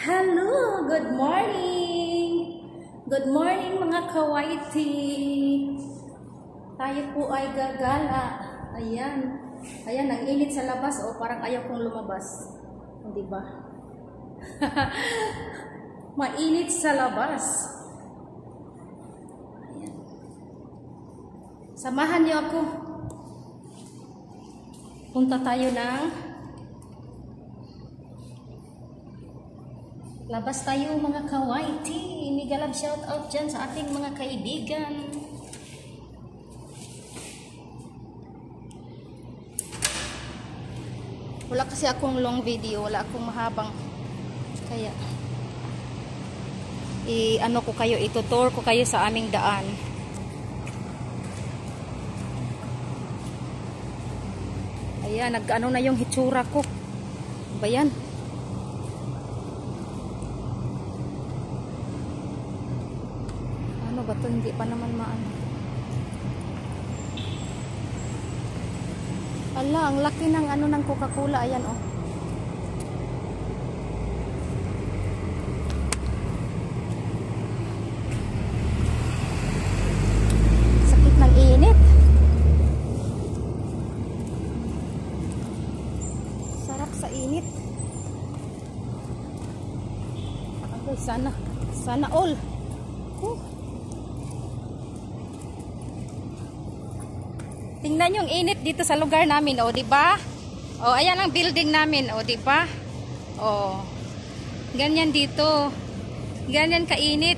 Hello, good morning! Good morning mga kawaiti! Tayo po ay gagala. Ayan. Ayan, ang init sa labas. O, parang ayaw kong lumabas. Hindi ba? Mainit sa labas. Ayan. Samahan niyo ako. Punta tayo ng labas tayo mga kawaiti. Migalab shout out dyan sa ating mga kaibigan. Wala kasi akong long video, wala akong mahabang. Kaya ano ko kayo, itutur ko kayo sa aming daan. Ayan, nag-ano na yung hitsura ko. Ba yan? Ano ba ito? Hindi pa naman maano. Ala, ang laki ng ano ng Coca-Cola. Ayan, oh. Sakit ng init. Sarap sa init. Okay, sana all. Tingnan yung init dito sa lugar namin, oh, 'di ba? Oh, ayan ang building namin, oh, 'di ba? Oh. Ganyan dito. Ganyan kainit.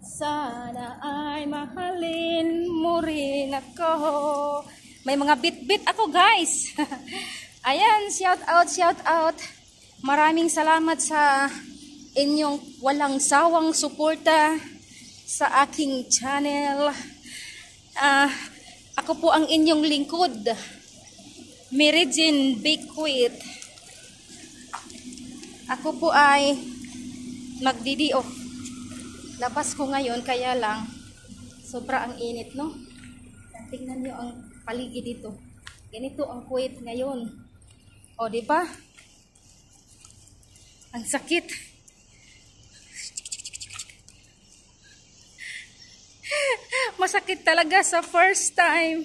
Sana ay mahalin mo rin ako. May mga bit-bit ako, guys. Ayan, shout out. Maraming salamat sa inyong walang sawang suporta sa aking channel. Ako po ang inyong lingkod, Merijin Bikwit. Ako po ay magdidio. Labas ko ngayon, kaya lang sobra ang init, no? Tingnan niyo ang paligid dito. Ganito ang Kuwait ngayon. O, di ba? Ang sakit. Masakit talaga sa first time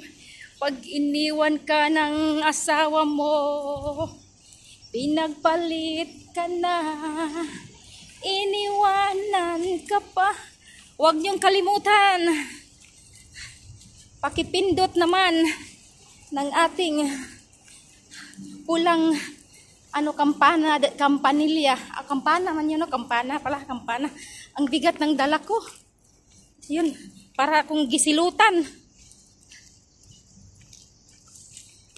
pag iniwan ka ng asawa mo, pinagpalit ka na, iniwanan ka pa. Huwag niyong kalimutan, pakipindot naman ng ating pulang kampanilya. Kampana man yun, no? Kampana. Ang bigat ng dala ko. Yun, para akong gisilutan.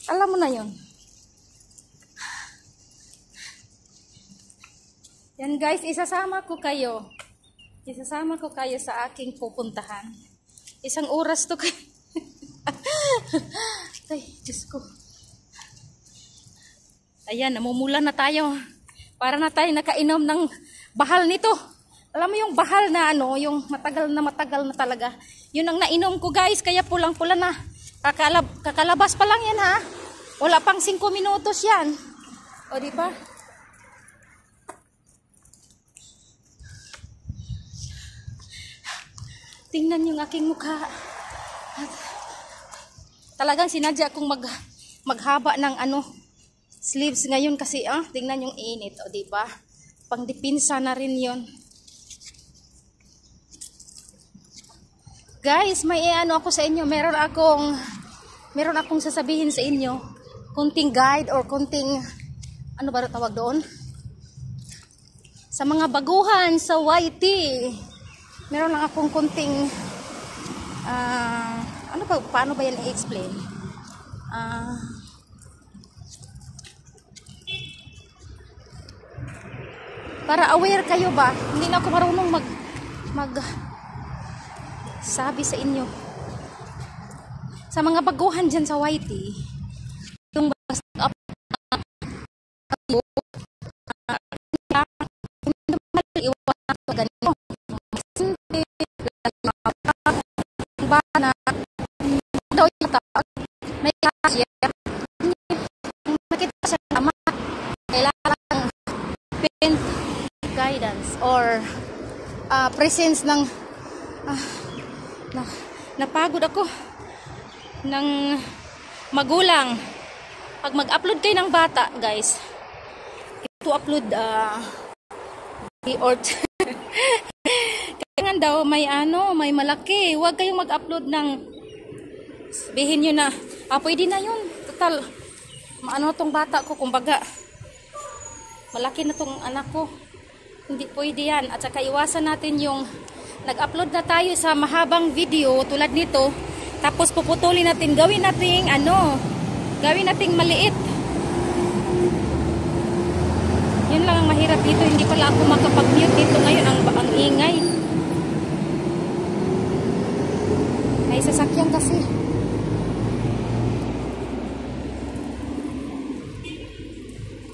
Alam mo na yun. Yan, guys, isasama ko kayo sa aking pupuntahan. Isang oras to kayo. Ay, Diyos ko. Ayan, namumula na tayo. Para na tayo nakainom ng bahal nito. Alam mo yung bahal na ano, yung matagal na talaga. Yun ang nainom ko, guys, kaya pulang-pula na. Kakalabas pa lang yan, ha. Wala pang 5 minutos yan. O, di ba? Tingnan yung aking mukha. Talagang sinadya akong maghaba ng sleeves ngayon kasi tingnan yung init, o, di ba? Pangdipinsa na rin 'yon. Guys, may ako sa inyo, meron akong sasabihin sa inyo. Kunting guide or kunting ano ba tawag doon? Sa mga baguhan sa YT. Meron lang akong kunting paano ba yan i-explain? Para aware kayo ba? Hindi na ako marunong sabi sa inyo. Sa mga baguhan dyan sa YT, yung or presence ng napagod ako ng magulang. Pag mag-upload kayo ng bata, guys, ito upload or kailangan daw may may malaki. Huwag kayong mag-upload ng sabihin nyo na pwede na yun, total tong bata ko, kumbaga malaki na tong anak ko, hindi pwede yan. At saka iwasan natin yung nag-upload na tayo sa mahabang video tulad nito, tapos puputulin natin, gawin nating maliit. Yun lang ang mahirap dito. Hindi pala ako makapag-mute dito ngayon, ang ingay ay sasakyan kasi.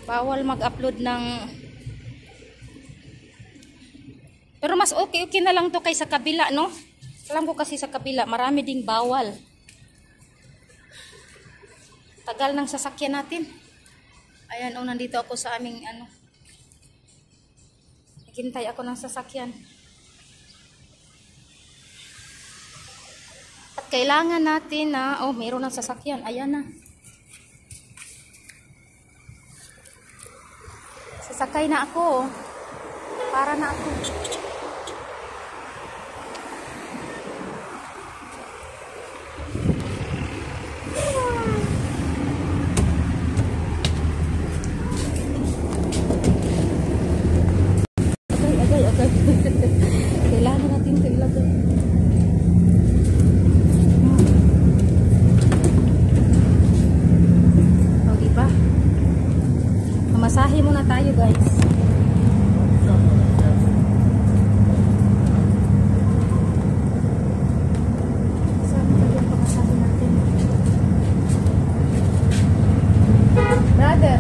Bawal mag-upload ng, pero mas okay na lang to kaysa kabila, no? Alam ko kasi sa kabila marami ding bawal. Tagal ng sasakyan natin. Ayan, nandito ako sa aming naghintay ako ng sasakyan. At kailangan natin na mayroon ng sasakyan. Ayan na. Sasakay na ako. Para na ako. Kailangan natin ito ilagay. Diba? Mamasahe muna tayo, guys. Saan tayo ang pamasahe natin? Brother!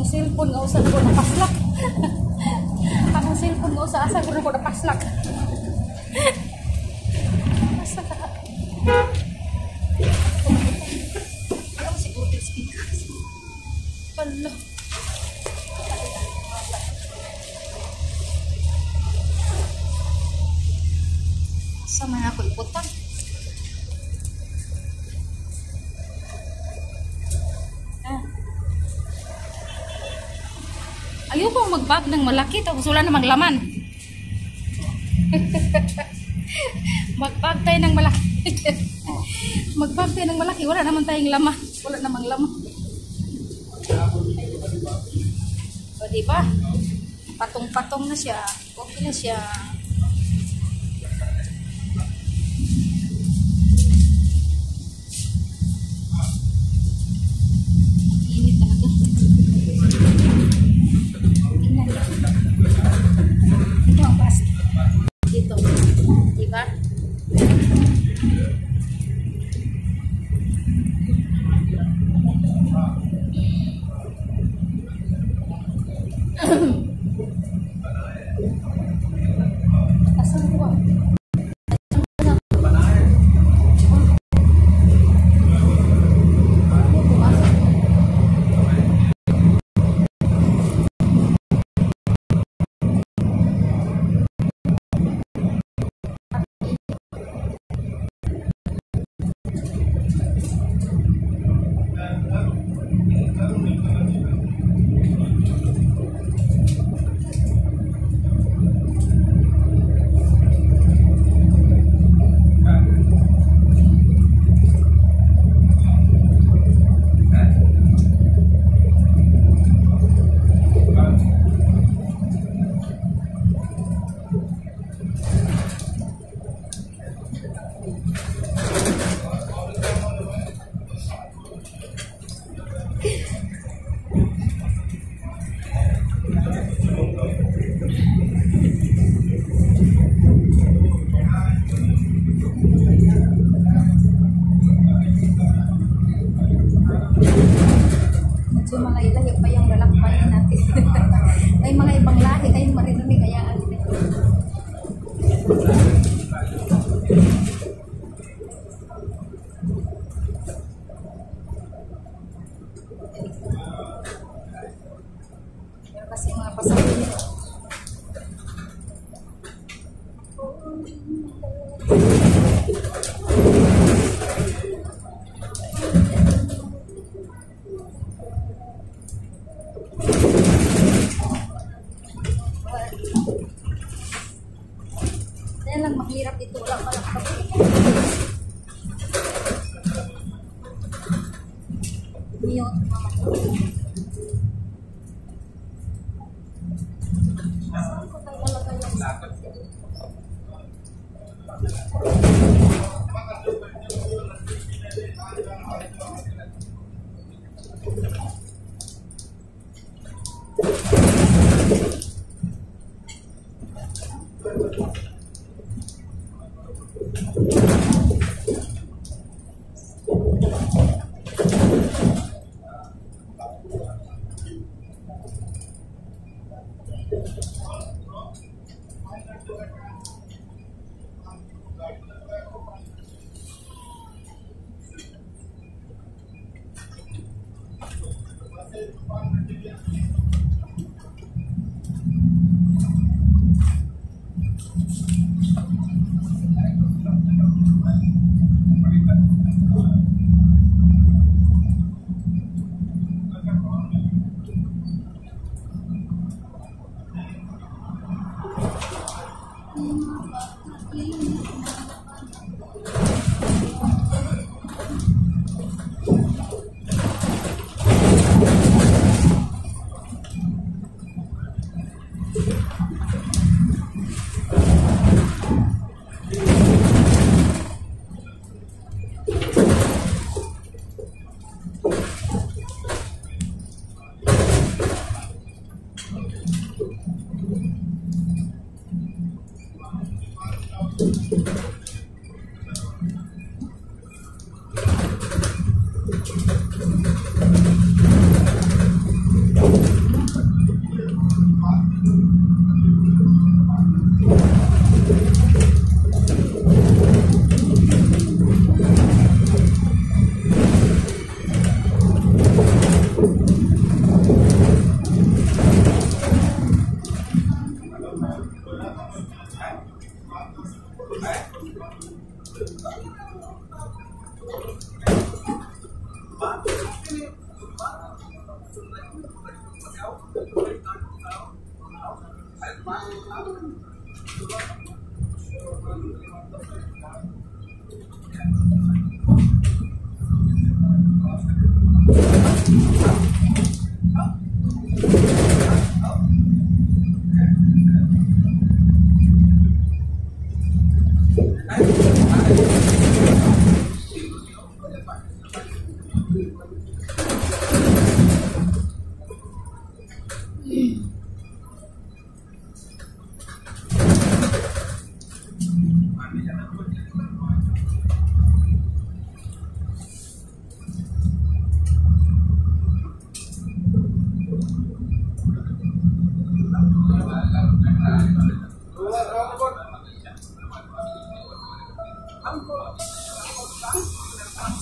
cellphone nga usa ko na paslak. Akong cellphone nga usa asa ko na paslak. Asa ka? Ano siguro speakers? Pala. Sama na ako iputan. Ayoko mag-bag ng malaki tapos wala namang laman. Mag-bag tayo ng malaki. Mag-bag tayo ng malaki, wala naman tayong laman. Wala namang laman. O diba? Patong-patong na siya. Okay na siya. Dito. Diba? kasi mga pasahero. Kaya lang mahirap dito, wala palang kapit. Mute, mama. Saan ko tayo lalagay yung sakit?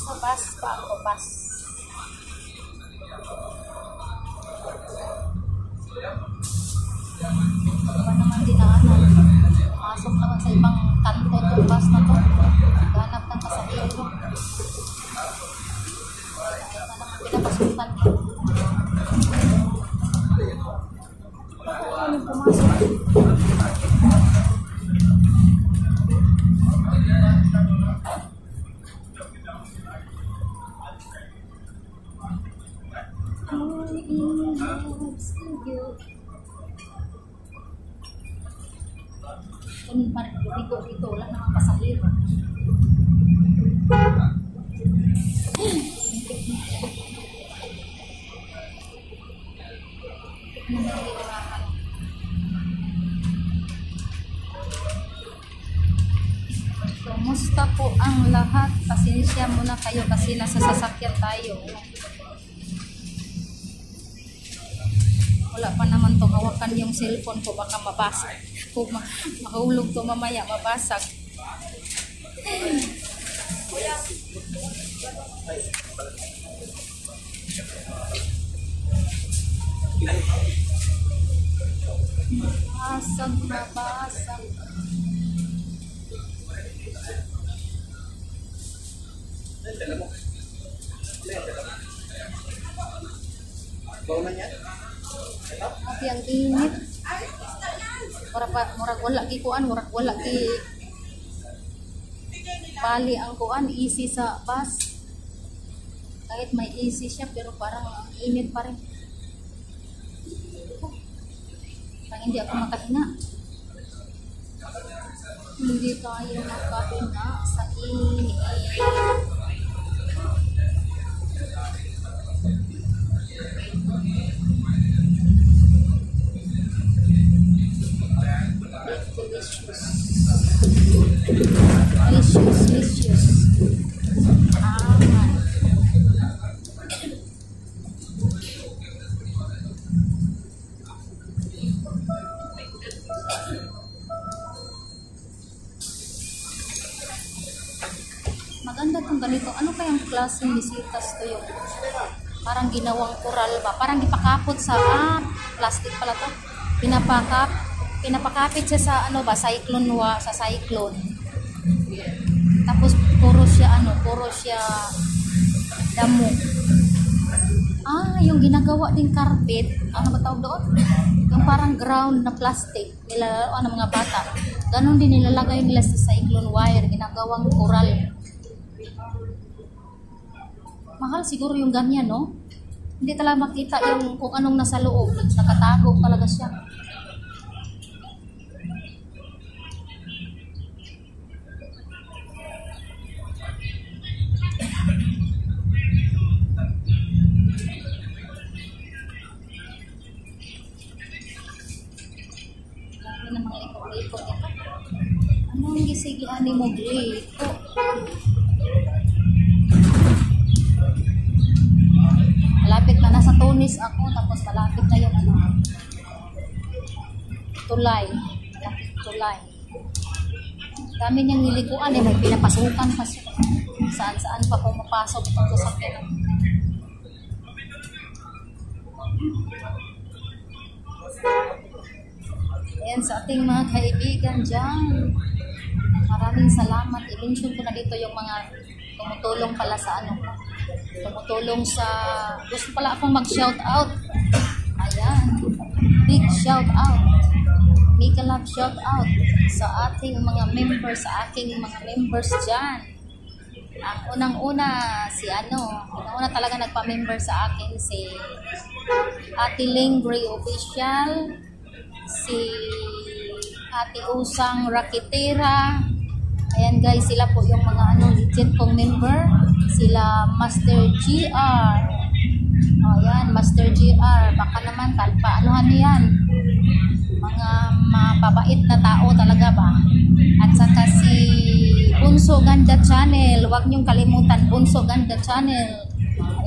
Sa bus pa ako, bus. Ano naman dinaanan? Masok naman sa ibang kanto itong bus na to. Ganap ng pasahero. Ay pa naman pinapasukan. Ano pumasok? Kung dito, wala namang pasahero. Kumusta po ang lahat? Pasensya muna kayo kasi nasa sasakyan tayo. Wala pa naman to, hawakan yung cellphone ko, baka mabasag. Kung mahulog to mamaya, mabasag. Basag na basag. Ati ang init. Murag wala gi kuan, murag wala gi bali ang kuan, easy sa bus. Kahit may easy siya pero parang init pa rin. Parang hindi ako makahinga. Hindi tayo makahinga sa init. Delicious. Maganda tong ganito. Ano kayang klaseng bisitas to yung parang ginawang coral ba? Parang ipakapot sa plastic pala to. Pinapakapit siya sa ano ba, sa cyclone. Tapos puro siya damo. Yung ginagawa ding carpet, ano ba tawag doon? Yung parang ground na plastic, nilalaro ng mga bata. Ganon din nilalagay nila sa cyclone wire, ginagawang coral. Mahal siguro yung ganyan, no? Hindi talaga makita yung kung anong nasa loob. Nakatago talaga siya. Dami na mga likot-likot ito. Anong gisigian ni mo liko? Malapit na nasa Tunis ako, tapos malapit na yung tulay. Tulay. Dami niyang nilikuan may pinapasukan pa siya. Saan-saan pa pumapasok itong sasakyan. Ayan sa ating mga kaibigan dyan. Maraming salamat. I-mention ko na dito yung mga tumutulong pala sa tumutulong sa, gusto pala akong mag-shout out. Ayan, big shout out, mega love shout out sa ating mga members, sa aking mga members dyan. Ang unang-una unang-una talaga nagpa-member sa akin si Ate Ling Gray Official, si Ate Usang Rakitera. Ayan guys, sila po yung mga legit kong member. Sila Master GR. Ayan, Master GR. Baka naman, paanuhan niyan. Mga mababait na tao talaga ba? At saka si Bunso Ganda Channel. Huwag niyong kalimutan, Bunso Ganda Channel.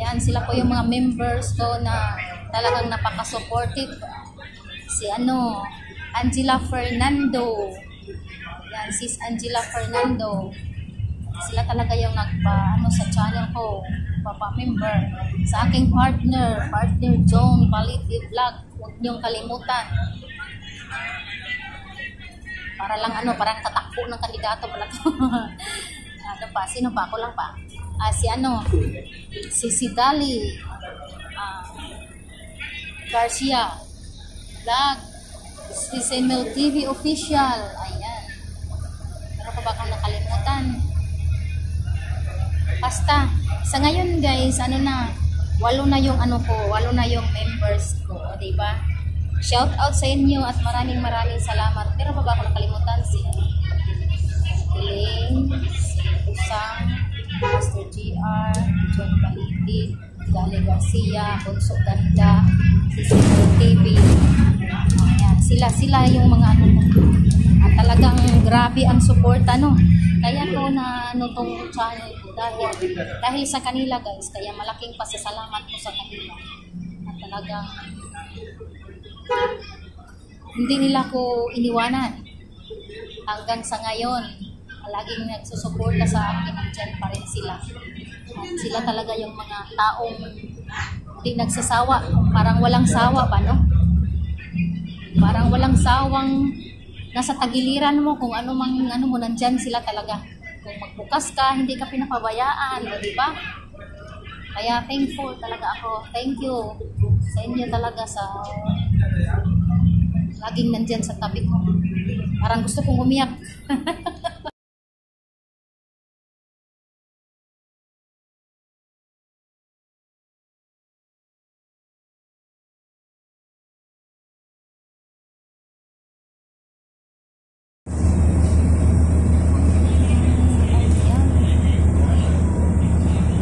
Ayan, sila po yung mga members ko na talagang napaka-supportive. Si Angela Fernando. Yan, sis Angela Fernando. Sila talaga yung sa channel ko, papa-member. Sa aking partner John Paliti Vlog, huwag niyong kalimutan. Para lang parang tatakbo ng kandidato pala to. Sino pa? Ako lang pa. Si Dali Garcia Vlog, si Semel TV Official. Ayan. Pero pa baka nakalimutan. Basta, sa ngayon guys, 8 na yung walo na yung members ko, di ba? Shout out sa inyo at maraming salamat. Pero pa baka nakalimutan si Ling, si Usang, Master GR, John Paliti, Dali Garcia, Bunso Ganda, si Semel TV. Ayan, sila yung mga at talagang grabe ang support kaya to na tong channel ko dahil sa kanila guys, kaya malaking pasasalamat ko sa kanila at talagang hindi nila ko iniwanan hanggang sa ngayon. Laging nagsusuporta sa akin, nandiyan pa rin sila at sila talaga yung mga taong hindi nagsasawa, parang walang sawa pa Parang walang sawang nasa tagiliran mo, kung ano mang ano mo, nandyan sila talaga. Kung magbukas ka, hindi ka pinapabayaan, di ba? Kaya thankful talaga ako. Thank you sa inyo talaga sa laging nandyan sa tabi ko. Parang gusto kong umiyak.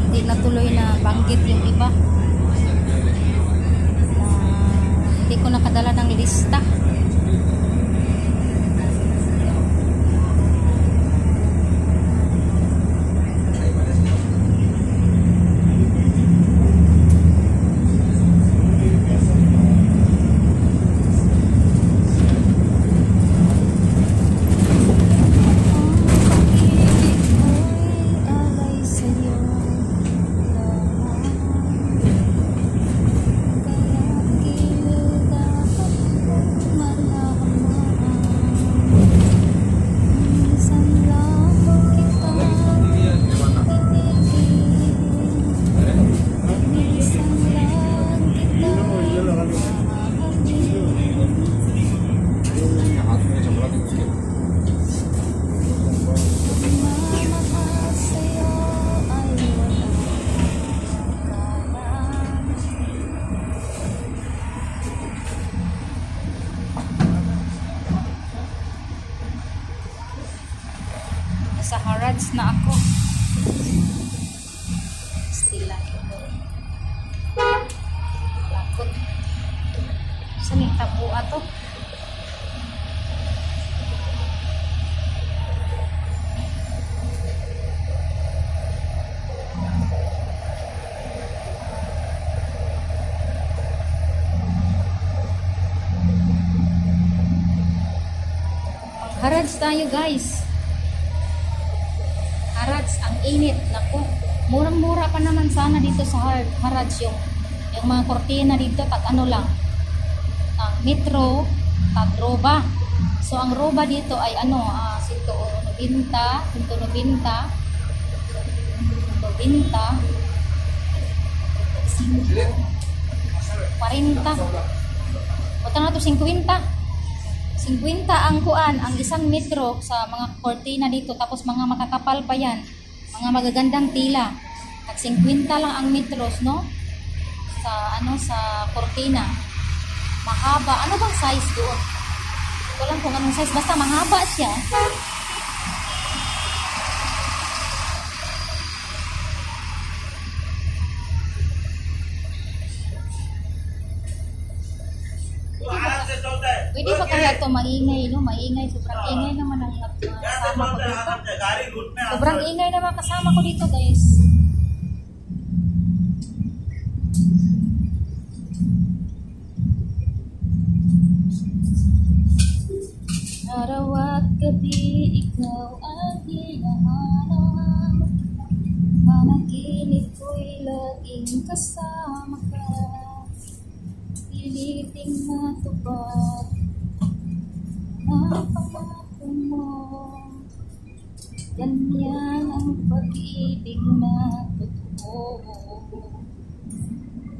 Hindi natuloy na banggit yung iba. Hindi ko nakadala ng lista. Sa Harrods na ako. Stila. Lakot. Saan yung tabua to? Harrods tayo guys. Harrods, ang init. Naku, murang-mura pa naman sana dito sa Harrods yung mga kortina dito, tag ano lang, metro, tag roba. So ang roba dito ay ano, 190, 190, 190, 40. Bata na to 50. 50 ang kuan, ang isang metro sa mga kortina dito, tapos mga makakapal pa yan, mga magagandang tila. At 50 lang ang metros, no? Sa ano, sa kortina. Mahaba. Ano bang size doon? Ito lang kung anong size, basta mahaba siya. Pwede pa kaya ito maingay, no? Maingay, sobrang ingay naman ang kasama ko dito. Sobrang ingay naman kasama ko dito, guys. Araw at gabi, ikaw ang hinahanap. Panaginip ko'y laging kasama ka. Piliting matupad ang pangako mo. Ganyan ang pag-ibig na totoo.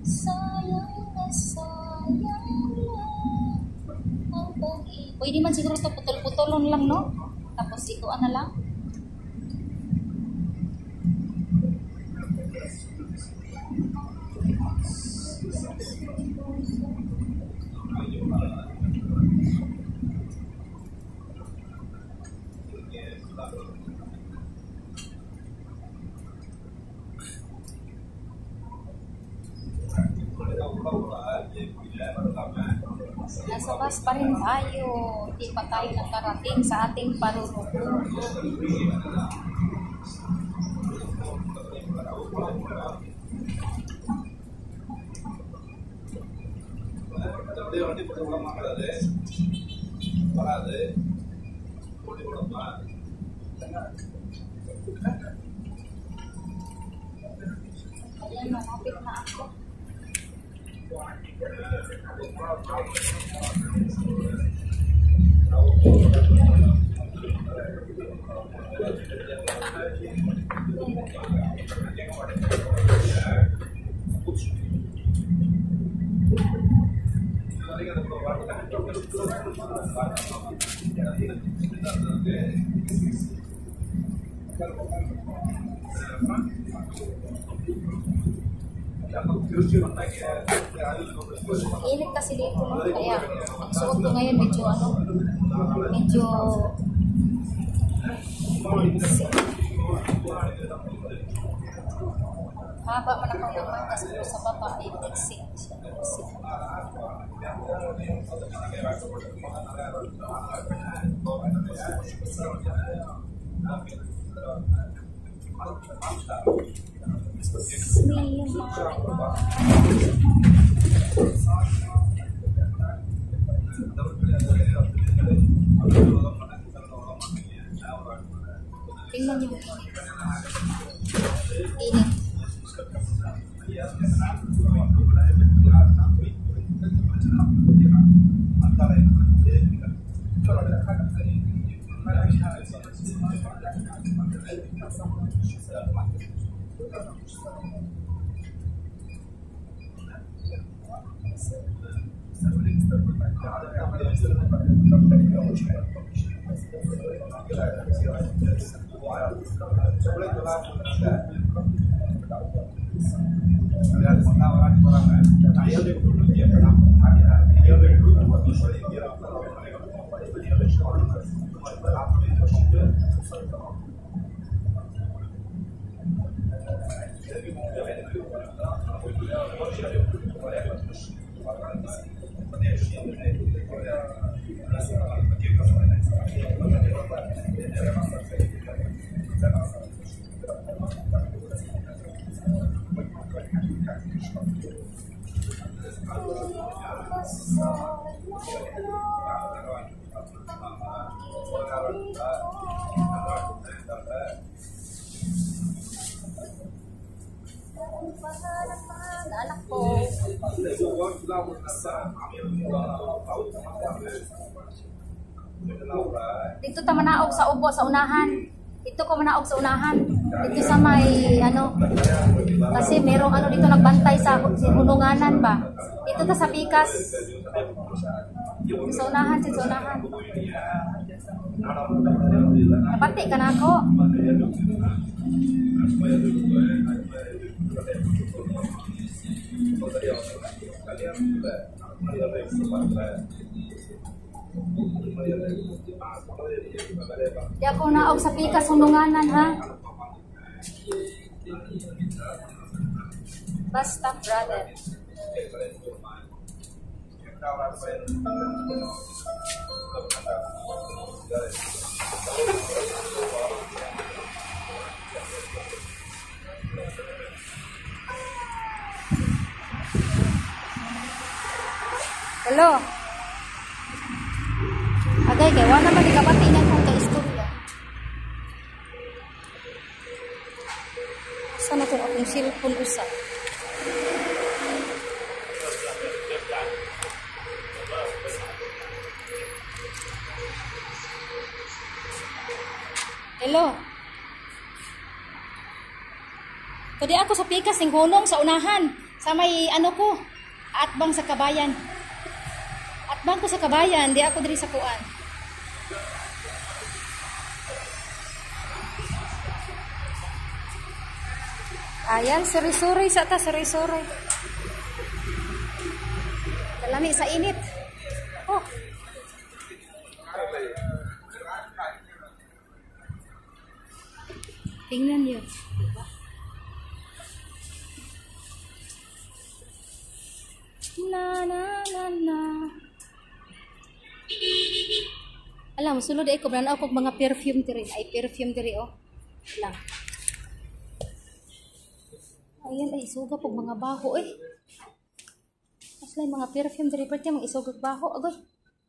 Sayang na sayang lang ang pag-ibig. Pwede man siguro ito putol-putolon lang, no? Tapos ito na lang. Nasa bus pa rin tayo. Hindi pa tayo nakarating sa ating parurungan. Ayan, malapit na ako. Init kasi dito, no? Kaya ang suot ko ngayon medyo medyo haba man ako ng manggas pero sa baba ay tiksi. Tingnan niyo yung init. Anak ko. Dito ta manaog sa ubo sa unahan. Dito ko manaog sa unahan. Dito sa may kasi merong dito nagbantay sa hununganan ba. Dito ta sa Pikas. Sa unahan, sa unahan. Napati ka na ako. Di ako naog sa Pikas hununganan ha. Basta brother. Hello. Agay kay wala man ikapatingan kung ka-istorya. Sana kung akong cellphone usa. Hello. Pwede ako sa Pikas ng hunong sa unahan. Sa may ko. Atbang sa kabayan. Atbang ko sa kabayan. Di ako diri sa kuan. Ayan, suri-suri sa ta, suri-suri. Kalami sa init. Oh. Tingnan niyo. Na na na na. Alam, sulod ay ko brana ako mga perfume diri. Ay perfume diri oh. Lang. Ayan ay isuga pag mga baho eh. Aslay mga perfume diri pati mga isugag baho agoy.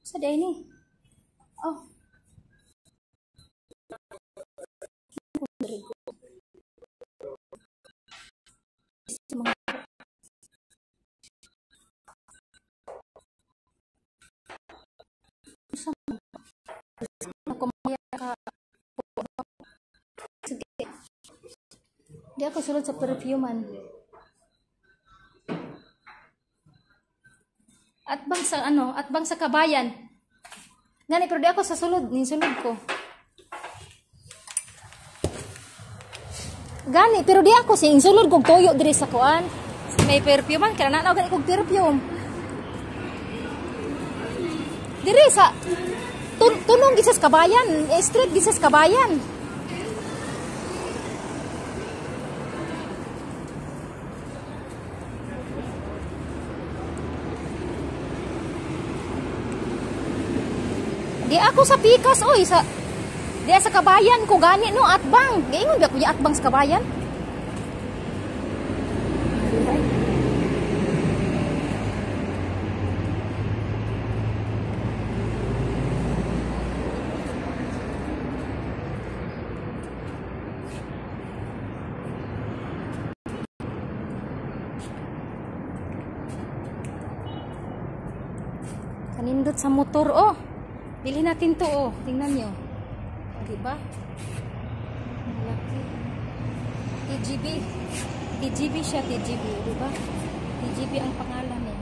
Sa day ni. Oh. Mga ako sulod sa perfuman. At bang sa ano, at bang sa kabayan. Ngani pero di ako sa sulod, ni sulod ko. Gani pero di ako sing sulod kog toyo diri sa kuan. May perfuman kaya na gani kog perfume. Diri sa tunong gisas kabayan, street gisas kabayan. Di ako sa pikas oy sa di sa kabayan ko gani no atbang. Giingon ba ko ya atbang sa kabayan? Kanindot sa motor oh. Bilhin natin to oh. Tingnan nyo. O, diba? Malaki. TGB. TGB siya, TGB. Diba? TGB ang pangalan eh.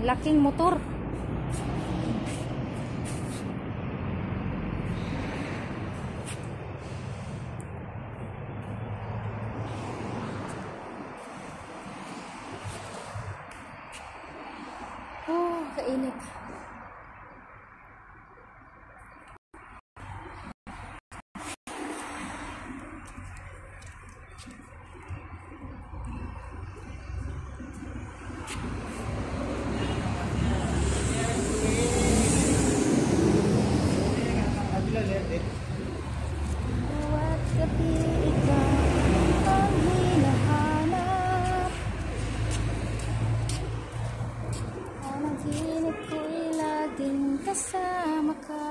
Laking motor. Oh, kainit. Bawat gabi ikaw ang hinahanap. Panaginip ko'y laging kasama ka.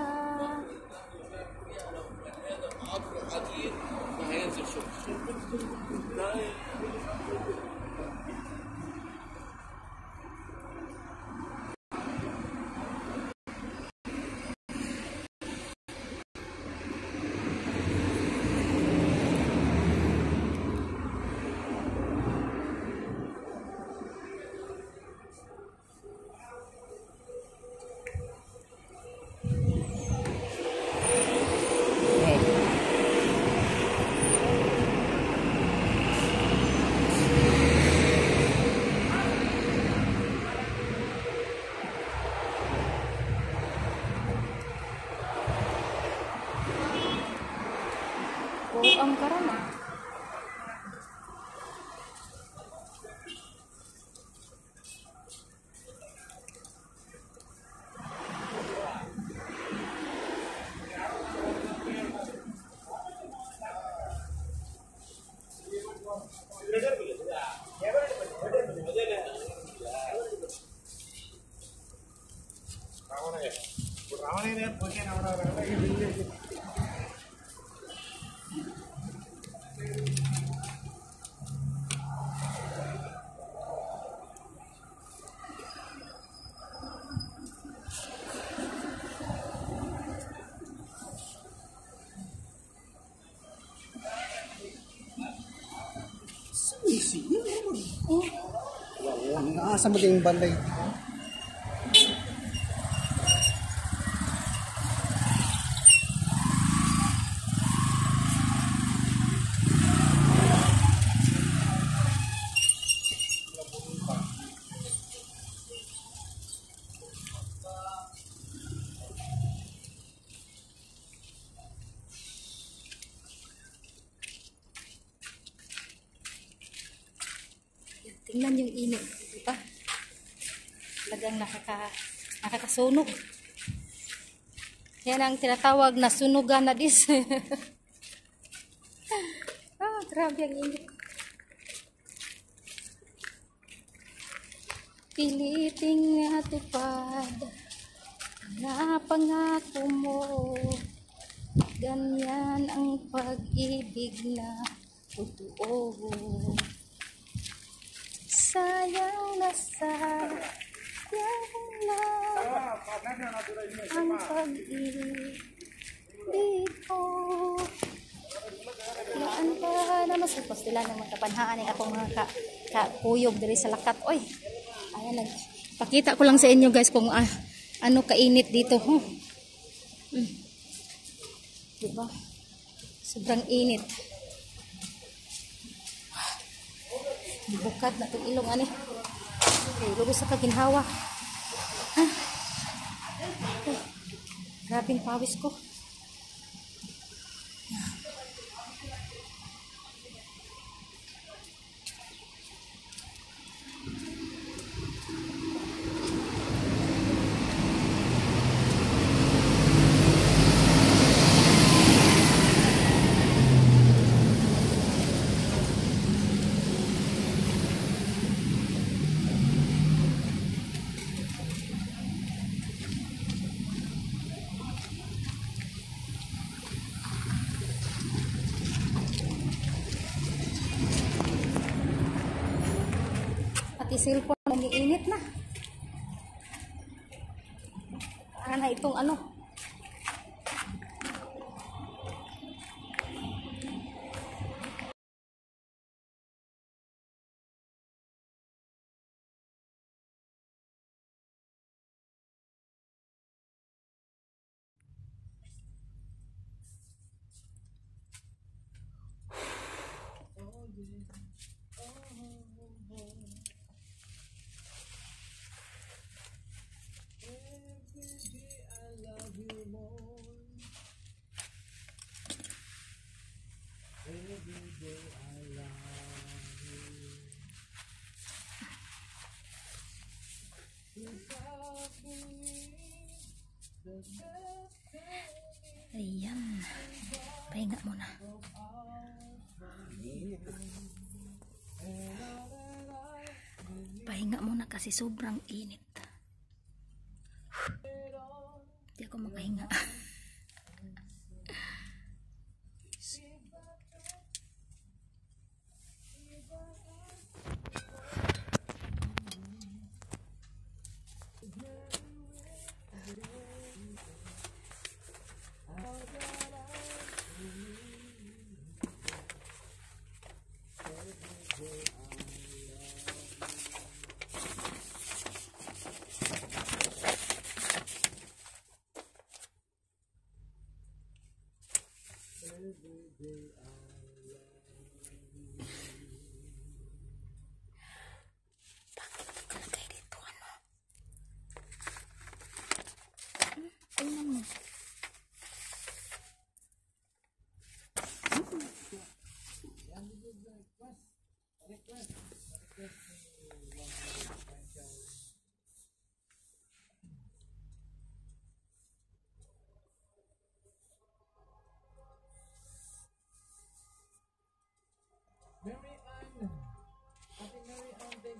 Ang karana. Asa maging balay. Tingnan yung init, di ba? Talagang nakakasunog. Yan ang tinatawag na sunugan na dis. Grabe ang init. Piliting natupad na pangako mo. Ganyan ang pag-ibig na totoo. Sayang na sayang na ang pag-ibig ko. Pila naman kapanhaan ng akong mga kakuyog diri sa lakat. Oy, ayan, pakita ko lang sa inyo guys kung ano kainit dito. Diba? Sobrang init. Bukad na itong ilong ani. Okay, lubos sa kaginhawa. Grabing pawis ko. Pati cellphone nag-iinit na. Para na itong ano. Ayan. Pahinga muna. Pahinga muna kasi sobrang init. Hindi ako makahinga.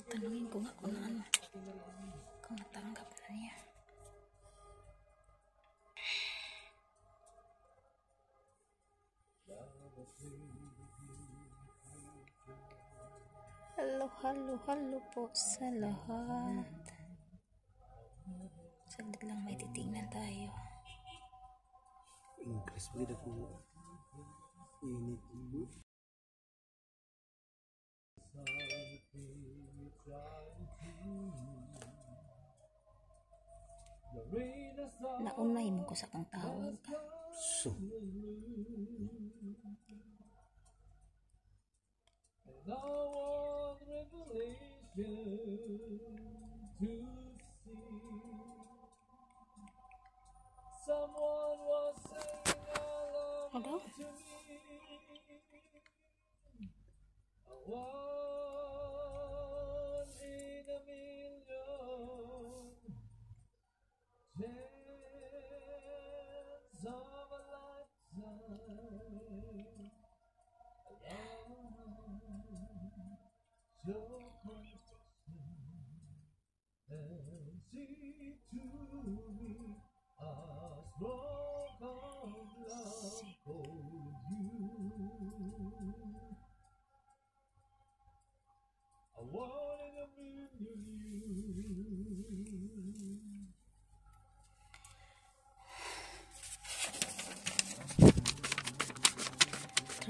Tanungin ko nga kung ano, kung natanggap na niya. Hello po sa lahat. Saglit lang, may titingnan tayo. Increase mo dito po. Init mo. Naunay mo ko sa kang tawag. So. Hello?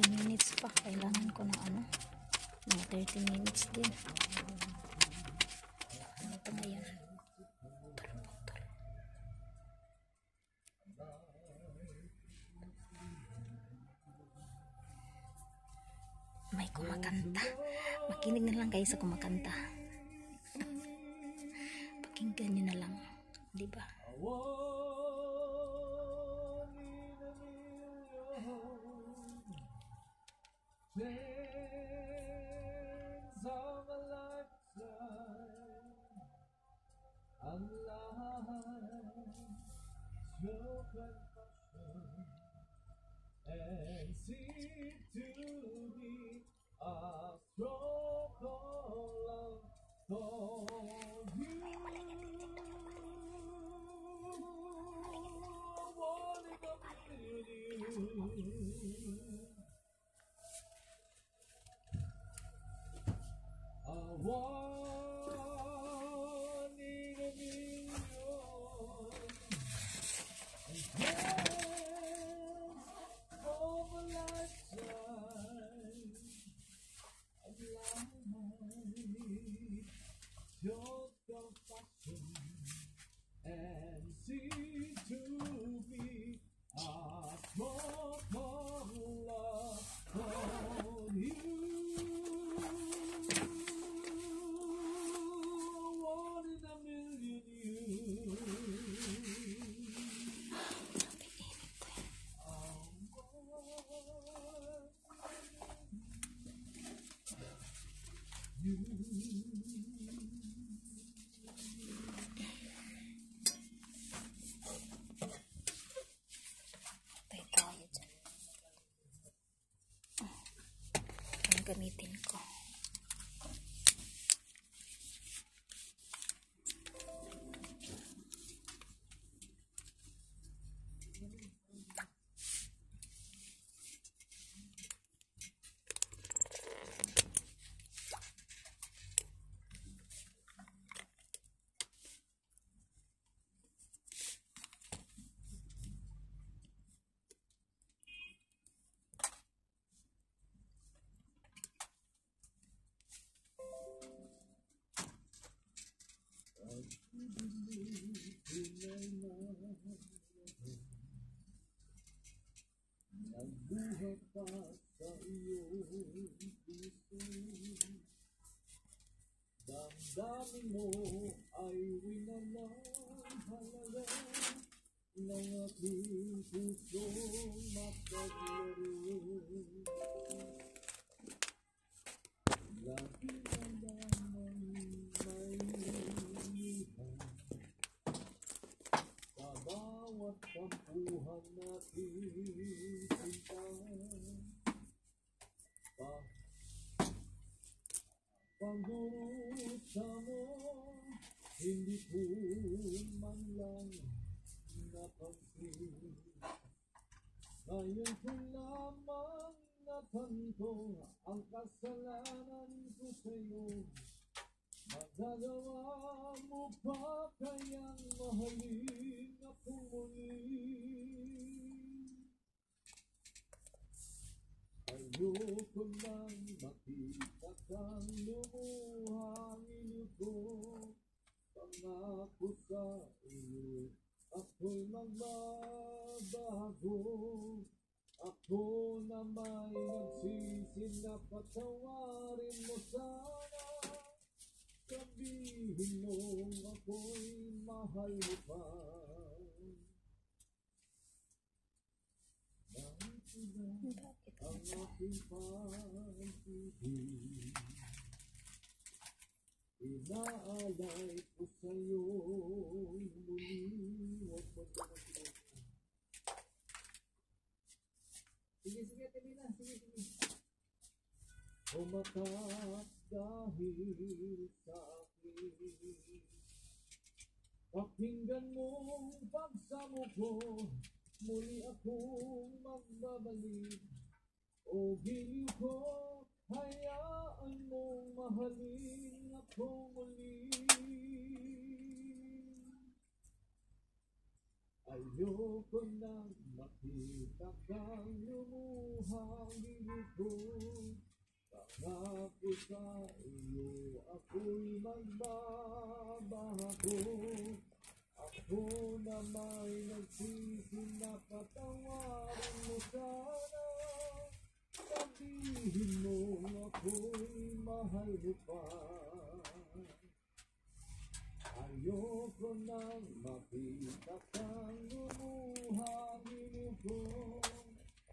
Minutes pa, kailangan ko na ano. 30 minutes din. Ano pa ba yan? May kumakanta. Makinig na lang kayo sa kumakanta. Pakinggan nyo na lang. Diba? And seem to be a struggle for you. One in a million. Your compassion and seem to be a small love for you. One in a million you. Gamitin ko. Nagbuhat pa sa iyong puso, damdamin mo ay winanahalaga ng aking pusong makaglaro. Lagi na naman may inihan sa bawat tampuhan natin sinta. Pagdurusa mo, hindi ko man lang napansin. Ngayon ko lamang natanto ang kasalanan ko sa'yo. Magagawa mo pa kayang mahalin ako muli? Ayoko nang makita kang lumuhang iyoko. Pangako sa iyo, ako'y magbabago. Ako na may nagsisi na patawarin mo sana. Sabihin mo ako'y mahal mo pa. Ang aking pag-ibig, inaalay ko sa'yo muli. Sige, Telina, sige. Umatak dahil sa akin. Pakinggan mong pagsamo ko, muli akong magbabalik. O giliw ko, hayaan mong mahalin ako muli. Ayoko nang makita kang lumuhang giliw ko. Pangako sa iyo, ako'y magbabago. Ako na may nagsisi na patawarin mo sana. Sabihin mo ako'y mahal mo pa. Ayoko nang makita kang lumuhangin ko.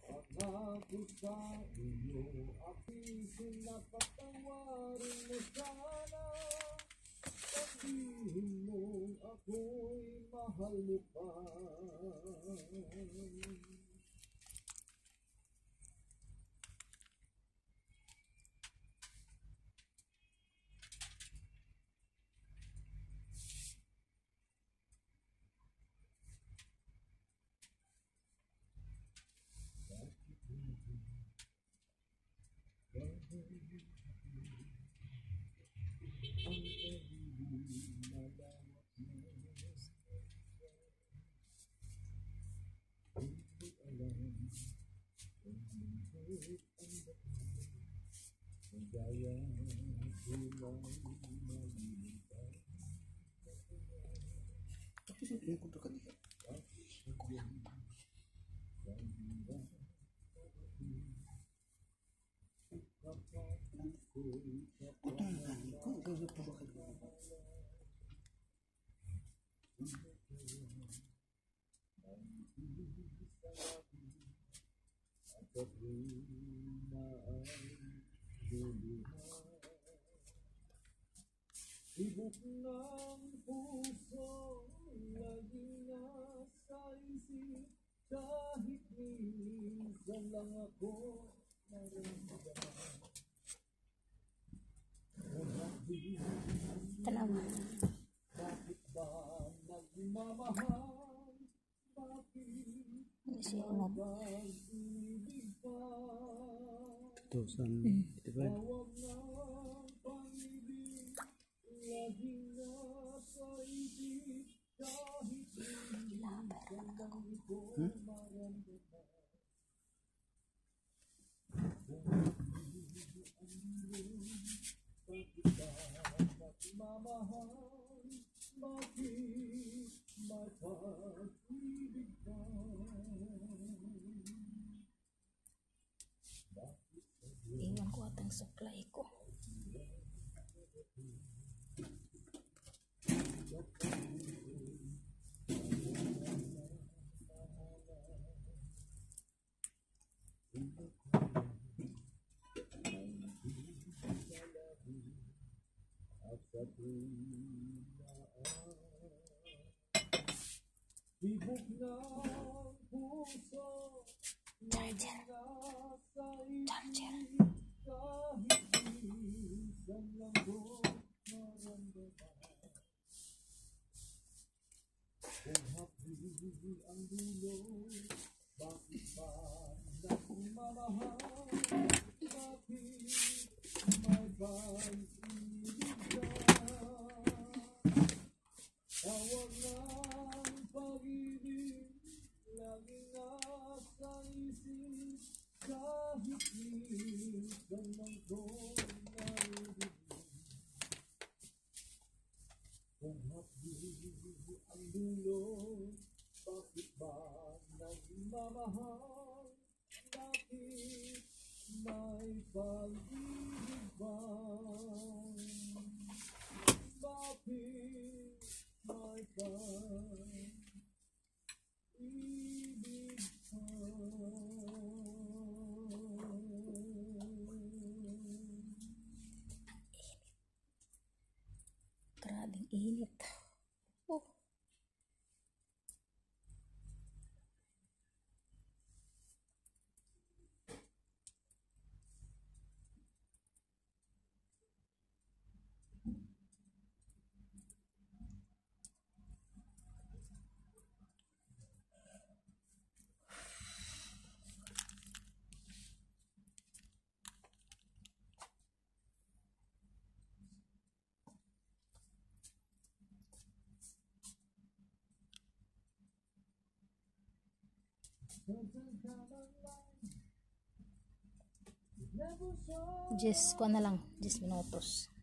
Pangako sa iyo, ako'y sinapatawarin mo sana. Sabihin mo ako'y mahal mo pa. Ibig ng puso, laging nasa isip, kahit minsan lang ako naramdaman. Bakit ba nagmamahal? Bakit pag-ibig pa? Tawag ng pag-ibig, laging nasa isip, kahit minsan lang ko maramdaman. Bakit ba nagmamahal? Bakit may pag-ibig pa? Iwan ko at ang supply ko. Ibig ng puso, Charger. nasa Charger. isip, kahit minsan lang ko maramdaman. Kung hapdi ang dulo, bakit ba nagmamahal? Bakit may pag-ibig ka? Tawag ng pag-ibig, laging nasa isip, kahit minsan lang ko naririnig. Kung hapdi ang dulo, bakit ba nagmamahal? Bakit may pag-ibig ba? Bakit may pag-ibig pa? Grabing init. Oh. Just kuha na lang, 10 minutos.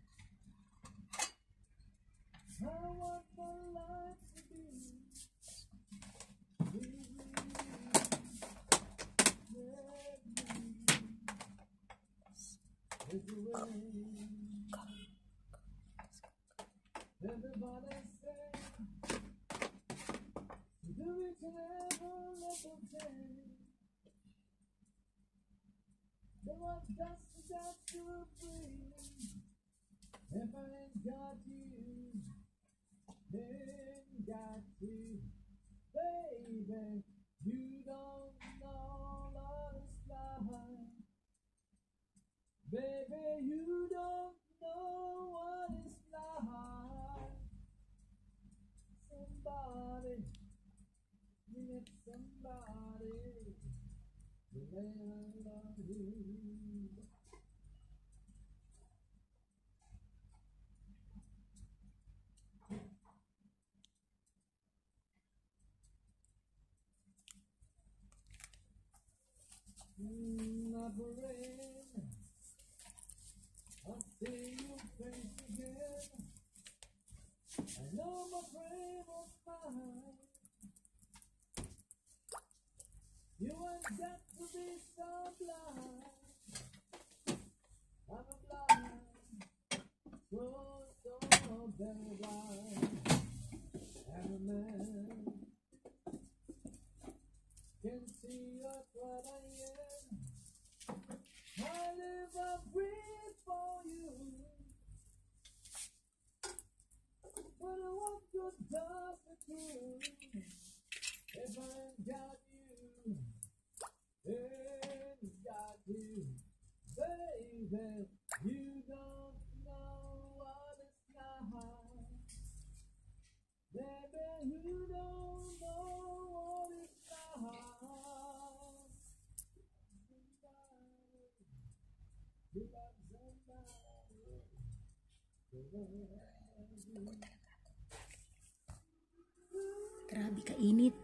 Grabe kainit.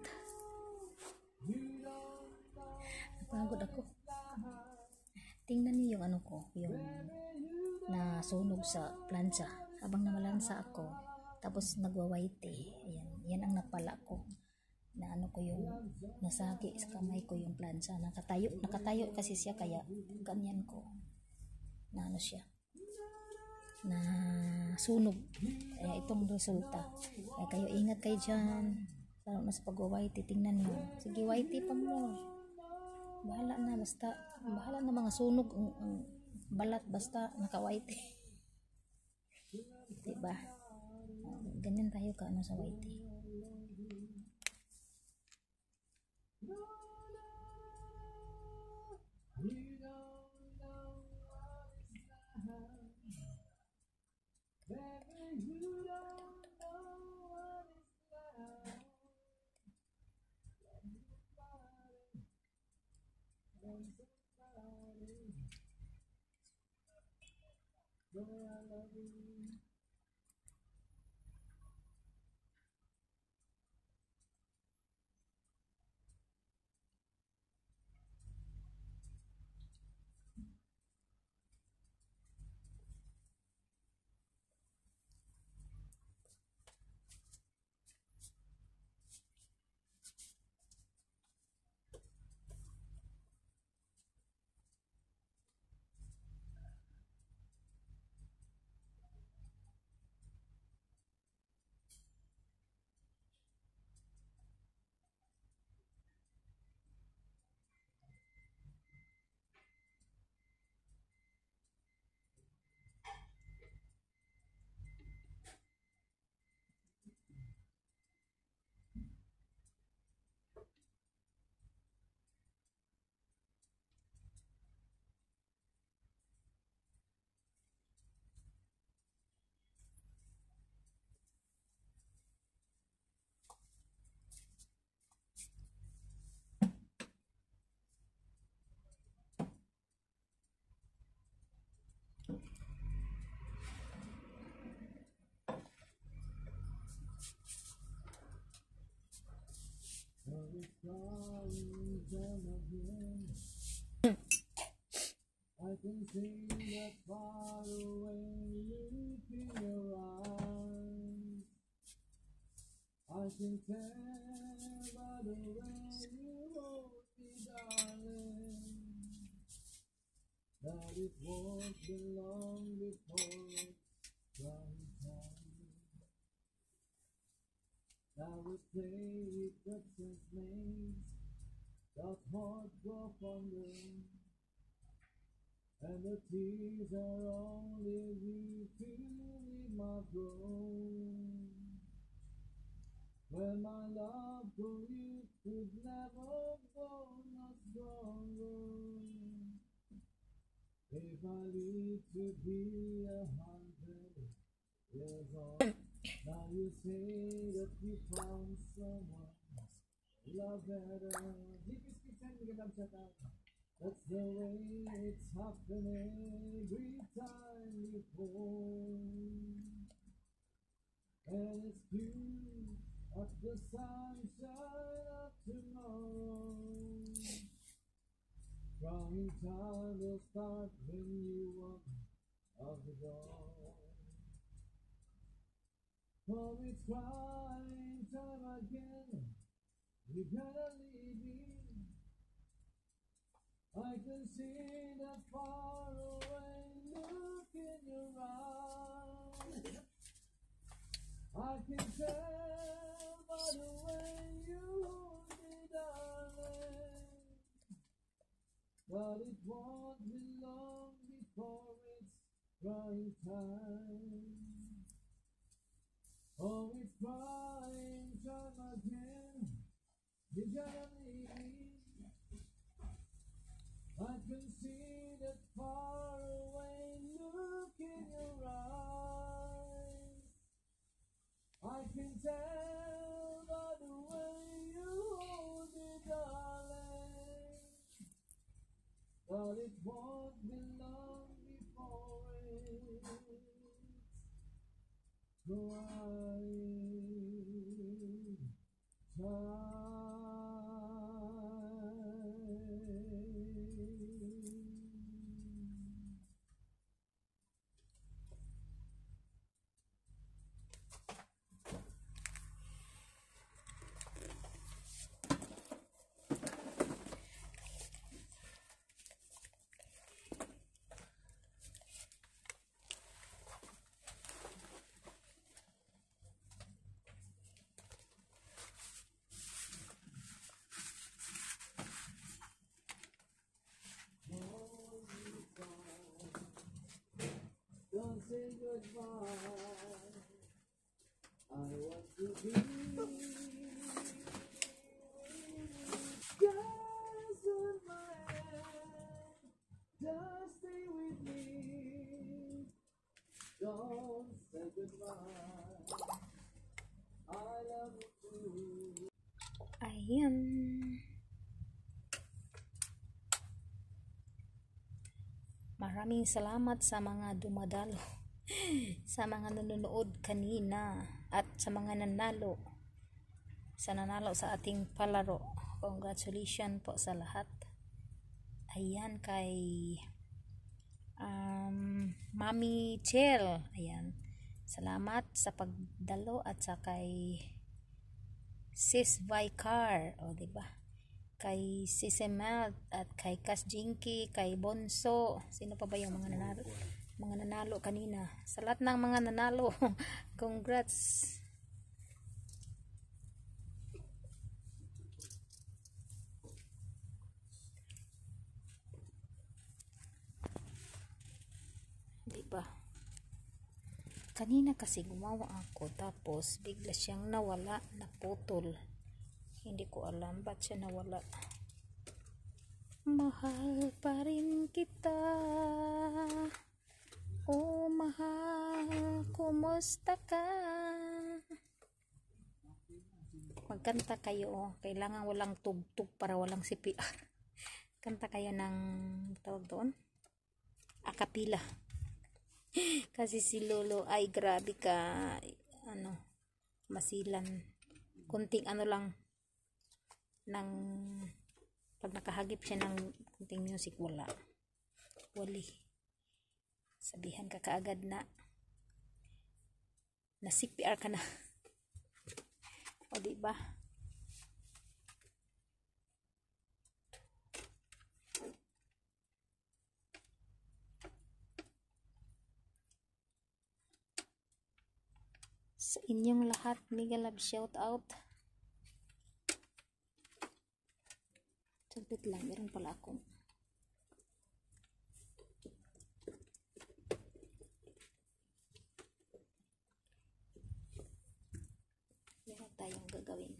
Napagod ako. Tingnan niyo yung ano ko, yung nasunog sa plancha. Habang namalansa ako, tapos nagwawaite. Ayan, yan ang napala ko. Na ano ko yung nasagi sa kamay ko yung plancha. Nakatayo kasi siya kaya ganyan ko. Na ano siya. Na sunog. Kaya itong resulta. Kaya kayo ingat kayo dyan. Lalo na sa pagwawaite, tingnan mo. Sige, waite pa mo. Bahala na, basta bahala na mga sunog ang balat, basta nakawaite. Diba? Ganyan tayo ka ano sa waite. can see that far away look in your eyes. I can tell by the way you hold me, darling, that it won't be long before it's right time. Now we play with Christmas names, that heart go fonder, and the tears are only refilling my groan. When my love for you could never go no stronger. If I live to be 100 years old, now you say that you found someone you love better. That's the way it's happening every time before. And it's true of the sunshine of tomorrow. Crying time will start when you walk out the door. Oh, it's crying time again. You gotta leave me. I can see that far away look in your eyes. I can tell by the way you hold me, darling, but it won't be long before it's crying time. Oh, it's crying time again. You gotta leave me. I can see that far away look in your eyes. I can tell by the way you hold me, darling, but it won't be long before it's crying time. Don't say goodbye. I want to be just on my hand. Just stay with me. Don't say goodbye. I love you too. Ayan. Maraming salamat sa mga dumadalo, sa mga nanonood kanina, at sa mga nanalo. Sa nanalo sa ating palaro. Congratulations po sa lahat. Ayan kay Mami Chel. Ayan. Salamat sa pagdalo at sa kay Sis Vicar, o diba? Kay Sis Emel at kay Kas Jinky, kay Bonso. Sino pa ba yung mga nanalo? Mga nanalo kanina. Sa lahat ng mga nanalo, congrats. Diba? Kanina kasi gumawa ako tapos bigla siyang nawala, naputol. Hindi ko alam ba't siya nawala. Mahal pa rin kita. Oh, mahal, kumusta ka? Magkanta kayo. Kailangan walang tugtog para walang CPR. Kanta kayo ng tawag doon? Akapila. Kasi si Lolo ay grabe ka, masilan. Kunting lang ng pag nakahagip siya ng kunting music, wala. Wali. Sabihan ka kaagad na CPR ka na. O diba? Sa inyong lahat, mega love shout out. Saglit lang, meron pala akong tayong gagawin,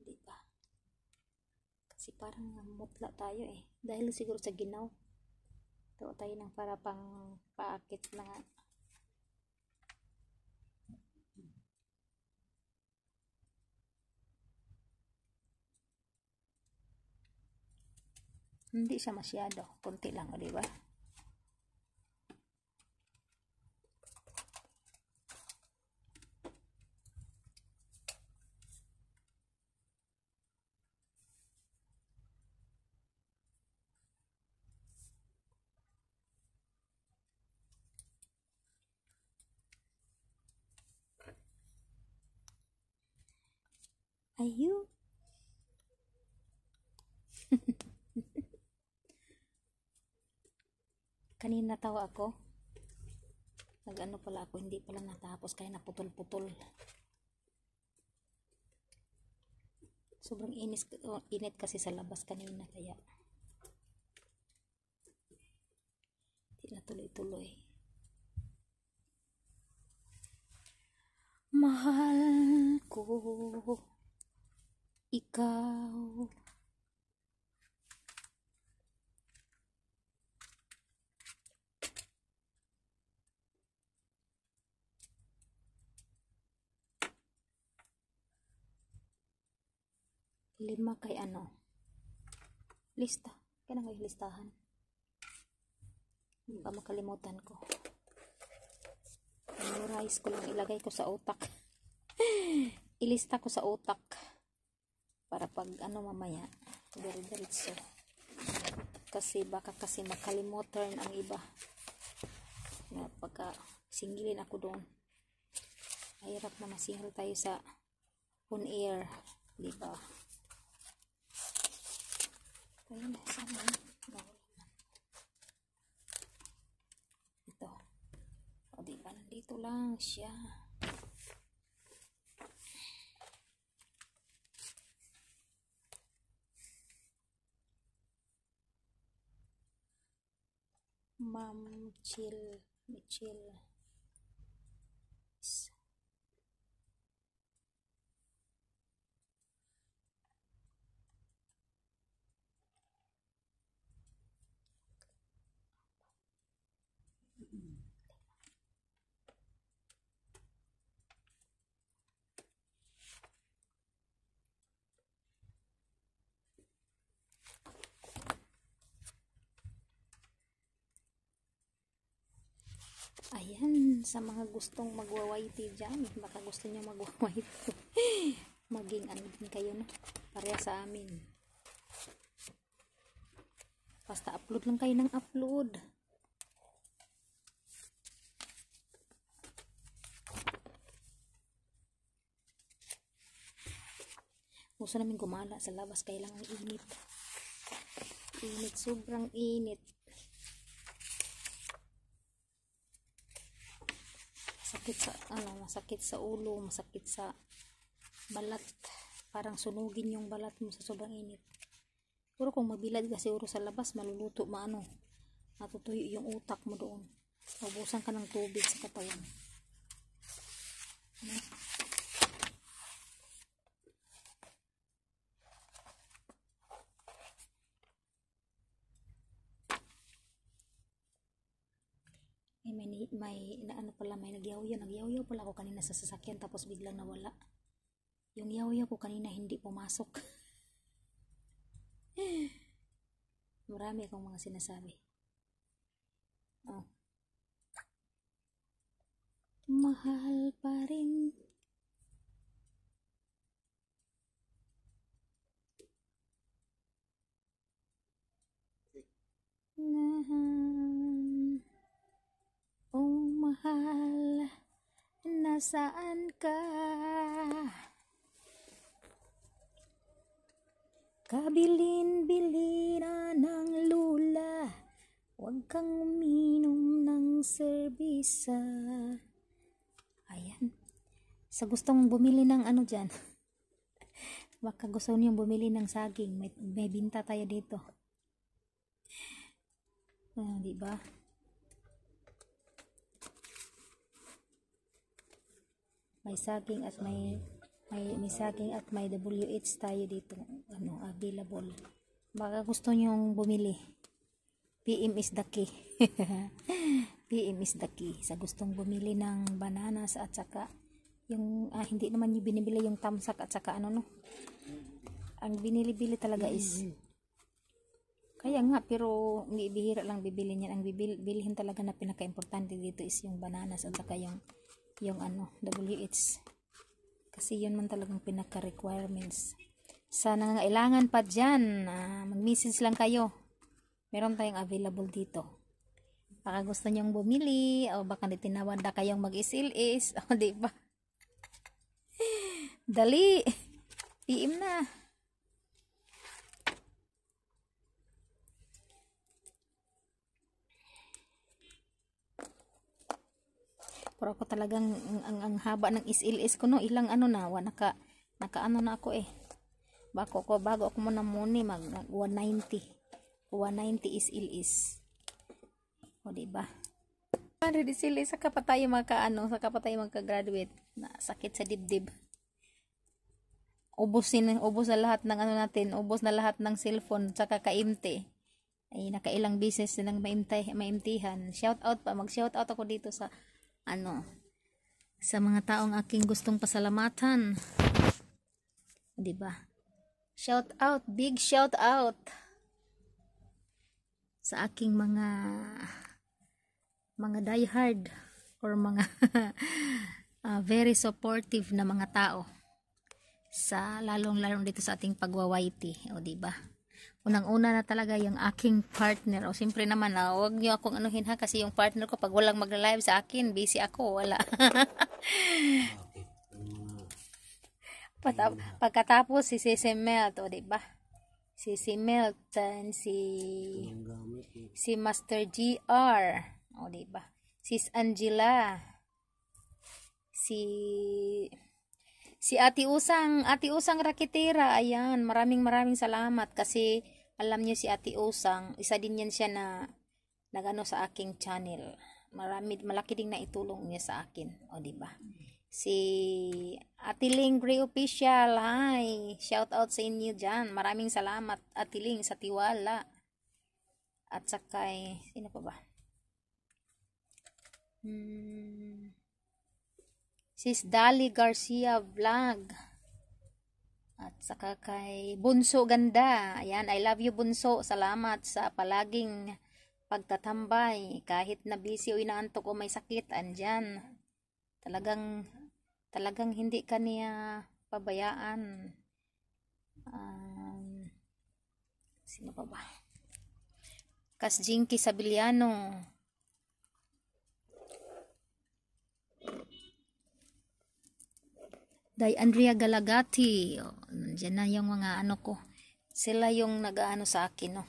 diba? Kasi parang mutla tayo dahil siguro sa ginaw. Tawa tayo ng para pang paakit na nga. Hindi siya masyado, konti lang, o diba? Ayu. Kanina tawa ako. Nag-ano pala ako, hindi pala natapos kaya naputol-putol. Sobrang init kasi sa labas kanina kaya hindi na tuloy-tuloy. Mahal ko ikaw. Lima kay ano? Lista. Kaya na listahan. Hindi pa makalimutan ko. Memorize ko lang, ilagay ko sa utak. Ilista ko sa utak. Para pag ano mamaya, diretso. Kasi baka kasi makalimutan ang iba. Na pagka singilin ako doon. Mahirap na masingil tayo sa on air. Diba? Ayun na, sana. Ito. O diba, nandito lang siya. Ma'am Chill. Michelle. Ayan, sa mga gustong magwa-whitey dyan, baka gusto nyo magwa-whitey. Maging ano din kayo, no? Pareha sa amin. Basta upload lang kayo ng upload. Gusto namin gumala sa labas, kailangan init. Init, sobrang init. Masakit sa masakit sa ulo, masakit sa balat. Parang sunugin yung balat mo sa sobrang init. Pero kung mabilad ka siguro sa labas, maluluto, matutuyo yung utak mo doon. Ubusan ka ng tubig sa katawan. May nagyaw-yaw pala ako kanina sa sasakyan tapos biglang nawala. Yung yaw-yaw ko kanina hindi pumasok. Marami akong mga sinasabi. Oh. Mahal pa rin. Na Oh mahal, nasaan ka? Kabilin-bilina ng lula, huwag kang uminom ng serbisa. Ayan. Sa gustong bumili ng ano dyan, baka gusto niyong bumili ng saging, may binta tayo dito. Diba? May saging at may saging at may WH tayo dito, available. Baka gusto niyong bumili. PM is the key. PM is the key. Sa gustong bumili ng bananas at saka yung hindi naman yung binibili yung tamsak at saka ang binili-bili talaga is kaya nga, pero hindi bihira lang bibili niyan. Ang bibilihin talaga na pinaka-importante dito is yung bananas at saka yung WH. Kasi yun man talagang pinaka-requirements. Sa nangangailangan pa dyan, mag-message lang kayo. Meron tayong available dito. Baka gusto nyong bumili, o baka tinawad na kayong mag-isilis, o diba? Dali! PM na! Pero ako talagang ang haba ng isilis ko, no, ilang naka na ako eh. Bago ako muna mag 190 isilis. O diba? Ready isilis saka pa tayo magka-graduate na sakit sa dibdib. Ubos na lahat ng natin, ubos na lahat ng cellphone saka kaimte. Ay nakailang beses nang maimtihan. Mag-shout out ako dito sa sa mga taong aking gustong pasalamatan. 'Di ba? Shout out, big shout out sa aking mga diehard or mga very supportive na mga tao sa lalong dito sa ating pagwawaiti, o 'di ba? Unang-una na talaga yung aking partner. O siyempre naman, huwag nyo akong anuhin ha, kasi yung partner ko pag walang mag-live sa akin, busy ako, wala. Pagkatapos si Melt, o diba? Si Melt, si Master GR, o diba? Sis Angela, si Ate Usang Rakitera, ayan, maraming salamat kasi alam niyo si Ate Usang, isa din yan siya na nagano sa aking channel. Malaki ding na itulong niya sa akin, o diba? Si Ate Ling Gray Official, hi, shout out sa inyo dyan, maraming salamat Ate Ling sa tiwala. At saka sino pa ba? Sis Dali Garcia Vlog. At saka kay Bunso Ganda. Ayan, I love you Bunso. Salamat sa palaging pagtatambay. Kahit na busy o inaantok o may sakit, andyan. Talagang hindi ka niya pabayaan. Sino pa ba? Kas Jinky Sabiliano. Day Andrea Galagati. Nandiyan na yung mga ko. Sila yung nag-aano sa akin, no?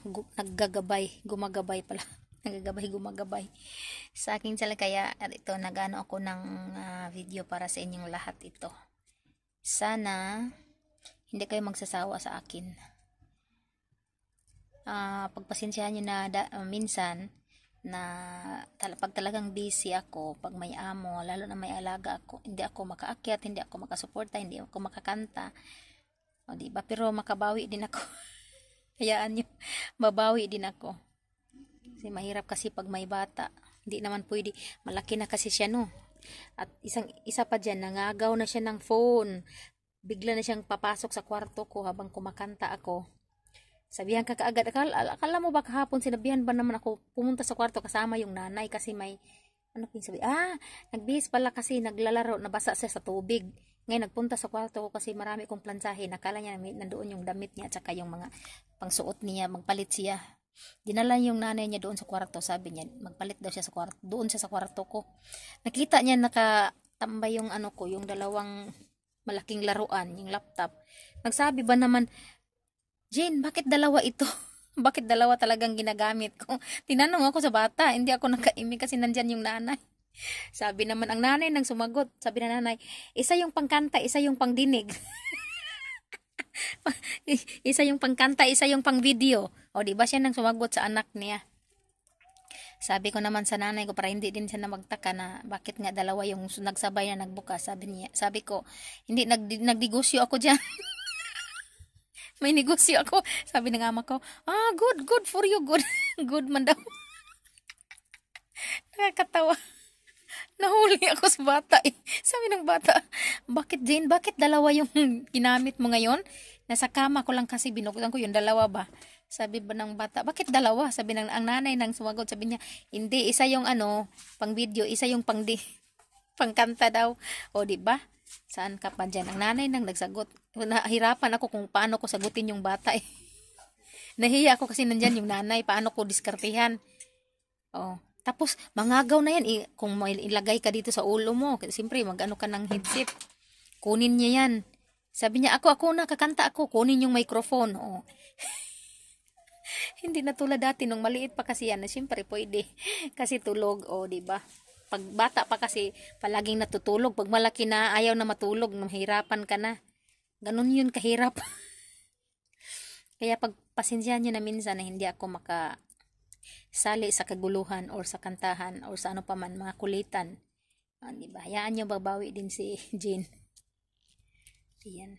Gumagabay pala. Gumagabay sa akin sila, kaya ito nag-ano ako ng video para sa inyong lahat ito. Sana hindi kayo magsasawa sa akin. Pagpasensyahan nyo na minsan na pag talagang busy ako, pag may amo, lalo na may alaga ako, hindi ako makaakyat, hindi ako makasuporta, hindi ako makakanta, o diba? Pero makabawi din ako. Hayaan nyo, babawi din ako kasi mahirap kasi pag may bata, hindi naman pwede, malaki na kasi siya, no? At isa pa dyan, nangagaw na siya ng phone, bigla na siyang papasok sa kwarto ko habang kumakanta ako. Sabihan ka kaagad, akala mo ba kahapon sinabihan ba naman ako pumunta sa kwarto kasama yung nanay kasi may sabi, nagbihis pala kasi naglalaro, nabasa siya sa tubig. Ngayon nagpunta sa kwarto ko kasi marami kong plansahe, nakala niya nandoon yung damit niya at saka yung mga pangsuot niya, magpalit siya. Dinala yung nanay niya doon sa kwarto. Sabi niya, magpalit daw siya sa kwarto. Doon siya sa kwarto ko. Nakita niya nakatambay yung ano ko, yung dalawang malaking laruan, yung laptop. Nagsabi ba naman, Jane, bakit dalawa ito? Bakit dalawa talagang ginagamit ko? Tinanong ako sa bata, hindi ako nakaimi kasi nandyan yung nanay. Sabi naman, ang nanay nang sumagot. Sabi na nanay, isa yung pangkanta, isa yung pangdinig. Isa yung pangkanta, isa yung pang-video. O, di ba siya nang sumagot sa anak niya? Sabi ko naman sa nanay ko para hindi din siya na magtaka na bakit nga dalawa yung nagsabay na nagbukas. Sabi ko, hindi, nagdigosyo ako dyan. May negosyo ako. Sabi ng ama ko, good for you, good. Good man daw. Nakakatawa. Nahuli ako sa bata eh. Sabi ng bata, bakit Jane, bakit dalawa yung ginamit mo ngayon? Nasa kama ko lang kasi binukutan ko yung dalawa ba? Sabi ba ng bata, bakit dalawa? Sabi ng ang nanay nang sumagot, sabi niya, hindi, isa yung ano, pang video, isa yung pangkanta daw. O di ba? Saan ka pa dyan? Ang nanay nang nagsagot. Nahirapan ako kung paano ko sagutin yung bata eh. Nahiya ako kasi nandyan yung nanay, paano ko diskartihan. Oh. Tapos, mangagaw na yan. Kung may ilagay ka dito sa ulo mo, siyempre, mag-ano ka ng headset. Kunin niya yan. Sabi niya, ako na, kakanta ako. Kunin yung microphone. Oh. Hindi na tulad dati, nung maliit pa kasi yan, siyempre, pwede. Kasi tulog, oh, diba? Pag bata pa kasi, palaging natutulog. Pag malaki na, ayaw na matulog, mahirapan ka na. Ganun yun, kahirap. Kaya pag pasensyahan nyo na minsan na hindi ako sali sa kaguluhan or sa kantahan or sa ano pa man, mga kulitan. Diba? Hayaan nyo, babawi din si Jane. Ayan.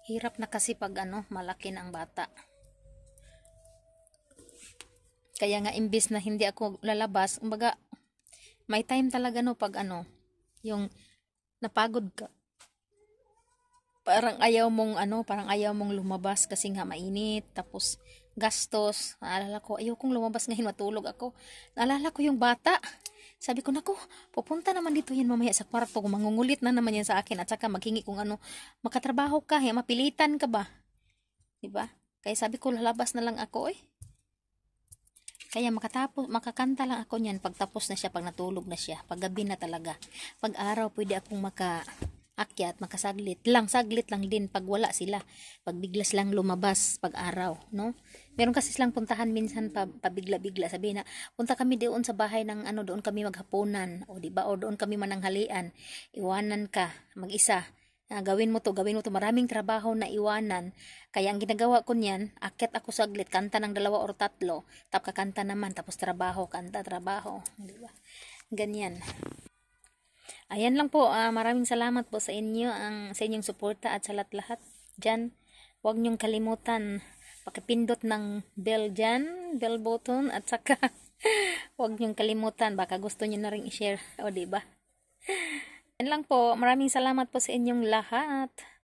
Hirap na kasi pag malaki na ang bata. Kaya nga imbis na hindi ako lalabas, kumbaga, may time talaga pag yung napagod ka. Parang ayaw mong lumabas kasi nga mainit, tapos gastos. Naalala ko, ayokong lumabas ngayon, matulog ako. Naalala ko yung bata. Sabi ko, nako, pupunta naman dito yan mamaya sa kwarto, kung mangungulit na naman yan sa akin, at saka maghingi kung makatrabaho ka, mapilitan ka ba? Diba? Kaya sabi ko, lalabas na lang ako eh. Kaya makakanta lang ako niyan pagtapos na siya, pag natulog na siya, pag gabi na talaga. Pag araw, pwede akong akyat, makasaglit lang din pag wala sila, pag biglas lang lumabas pag araw, no? Meron kasi silang puntahan minsan pabigla-bigla, sabihin na punta kami doon sa bahay ng doon kami maghapunan, o di ba, o doon kami mananghalian, iwanan ka mag-isa, gawin mo to, maraming trabaho na iwanan. Kaya ang ginagawa ko niyan, akyat ako saglit, kanta ng 2 or 3, tapos kakanta naman, tapos trabaho, kanta, trabaho, di ba? Ganyan. Ayan lang po, maraming salamat po sa inyo, sa inyong suporta at sa lahat-lahat dyan. Huwag niyong kalimutan, pakipindot ng bell dyan, bell button, at saka huwag niyong kalimutan, baka gusto niyo na rin i-share, o diba? Ayan lang po, maraming salamat po sa inyong lahat.